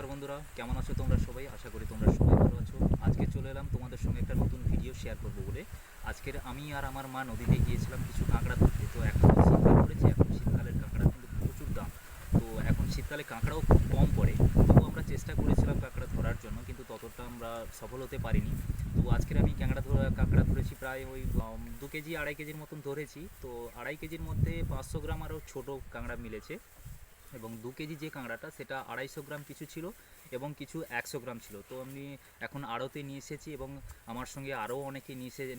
নমস্কার বন্ধুরা, কেমন আছো তোমরা সবাই? আশা করি তোমরা সবাই ভালো আছো। আজকে চলে এলাম তোমাদের সঙ্গে একটা নতুন ভিডিও শেয়ার করবো বলে। আজকের আমি আর আমার মা নদীতে গিয়েছিলাম কিছু কাঁকড়া ধরতে। তো এখন তো শীতকাল পড়েছে, এখন শীতকালের কাঁকড়া কিন্তু প্রচুর দাম। তো এখন শীতকালে কাঁকড়াও খুব কম পড়ে, তবু আমরা চেষ্টা করেছিলাম কাঁকড়া ধরার জন্য, কিন্তু ততটা আমরা সফল হতে পারিনি। তো আজকের আমি কাঁকড়া ধরেছি প্রায় ওই 2 কেজি 2.5 কেজির মতন ধরেছি। তো 2.5 কেজির মধ্যে 500 গ্রাম আরও ছোটো কাঁকড়া মিলেছে, এবং 2 কেজি যে কাঁকড়াটা সেটা 250 গ্রাম কিছু ছিল এবং কিছু 100 গ্রাম ছিল। তো আমি এখন আড়তে নিয়ে এসেছি এবং আমার সঙ্গে আরও অনেকে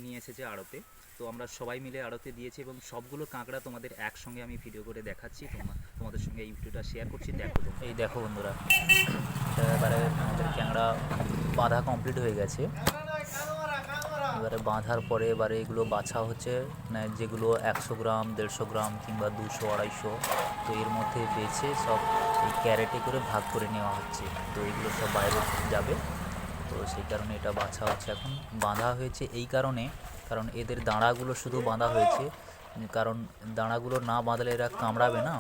নিয়ে এসেছে আড়তে। তো আমরা সবাই মিলে আড়তে দিয়েছি এবং সবগুলো কাঁকড়া তোমাদের একসঙ্গে আমি ভিডিও করে দেখাচ্ছি, তোমাদের সঙ্গে এই ভিডিওটা শেয়ার করছি। দেখো তোমরা, এই দেখো বন্ধুরা, এটা এবারে আমাদের ক্যাংড়া বাঁধা কমপ্লিট হয়ে গেছে। এবারে বাঁধার পরে এবারে এগুলো বাছা হচ্ছে, মানে যেগুলো 100 গ্রাম 150 গ্রাম কিংবা 200 250, তো এর মধ্যে বেছে সব এই ক্যারেটে করে ভাগ করে নেওয়া হচ্ছে। তো এগুলো সব বাইরে যাবে, তো সেই কারণে এটা বাছা হচ্ছে। এখন বাঁধা হয়েছে এই কারণে, কারণ এদের দাঁড়াগুলো শুধু বাঁধা হয়েছে, কারণ দাঁড়াগুলো না বাঁধলে এরা কামড়াবে না।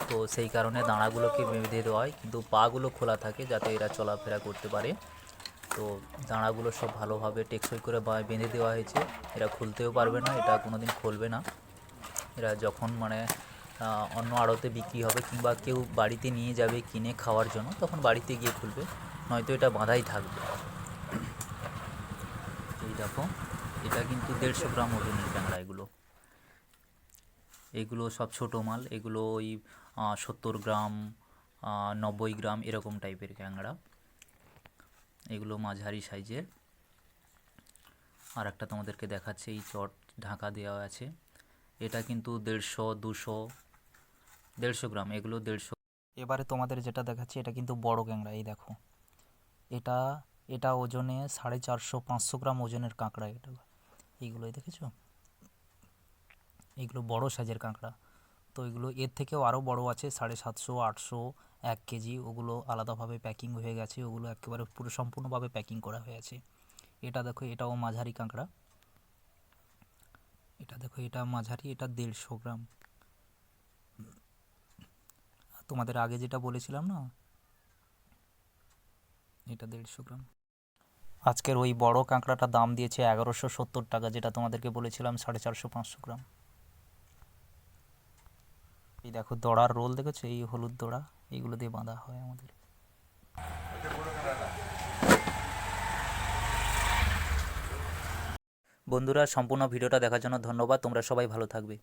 তো সেই কারণে দাঁড়াগুলোকে বেঁধে দেওয়া হয়, কিন্তু পাগুলো খোলা থাকে যাতে এরা চলাফেরা করতে পারে। তো দাঁড়াগুলো সব ভালোভাবে টেকসই করে বেঁধে দেওয়া হয়েছে। এরা খুলতেও পারবে না, এটা কোনো দিন খুলবে না। এরা যখন মানে অন্য আড়তে বিক্রি হবে কিংবা কেউ বাড়িতে নিয়ে যাবে কিনে খাওয়ার জন্য, তখন বাড়িতে গিয়ে খুলবে, নয়তো এটা বাঁধাই থাকবে। এই দেখো, এটা কিন্তু 150 গ্রাম ওজনের ক্যাংড়া। এগুলো সব ছোটো মাল, এগুলো ওই 70 গ্রাম 90 গ্রাম এরকম টাইপের ক্যাংড়া। এগুলো মাঝারি সাইজের। আর একটা তোমাদেরকে দেখাচ্ছে, এই চট ঢাকা দেওয়া আছে, এটা কিন্তু 150 200 150 গ্রাম, এগুলো 150। এবারে তোমাদের যেটা দেখাচ্ছি এটা কিন্তু বড় ক্যাংড়া। এই দেখো, এটা এটা ওজনে 450 500 গ্রাম ওজনের কাঁকড়া এটা। এইগুলোই দেখেছো, এইগুলো বড় সাইজের কাঁকড়া। তো এগুলো এর থেকেও আরও বড় আছে, 750 800 1 কেজি, ওগুলো আলাদাভাবে প্যাকিং হয়ে গেছে, ওগুলো একেবারে পুরো সম্পূর্ণভাবে প্যাকিং করা হয়ে আছে। এটা দেখো, এটাও মাঝারি কাঁকড়া। এটা দেখো, এটা মাঝারি, এটা 150 গ্রাম। তোমাদের আগে যেটা বলেছিলাম না, এটা 150 গ্রাম। আজকের ওই বড় কাঁকড়াটার দাম দিয়েছে 1170 টাকা, যেটা তোমাদেরকে বলেছিলাম 450 500 গ্রাম। এই দেখো দড়ার রোল দেখেছো, এই হলুদ দড়া, এইগুলো দিয়ে বাঁধা হয় আমাদের। বন্ধুরা, সম্পূর্ণ ভিডিওটা দেখার জন্য ধন্যবাদ। তোমরা সবাই ভালো থাকবে।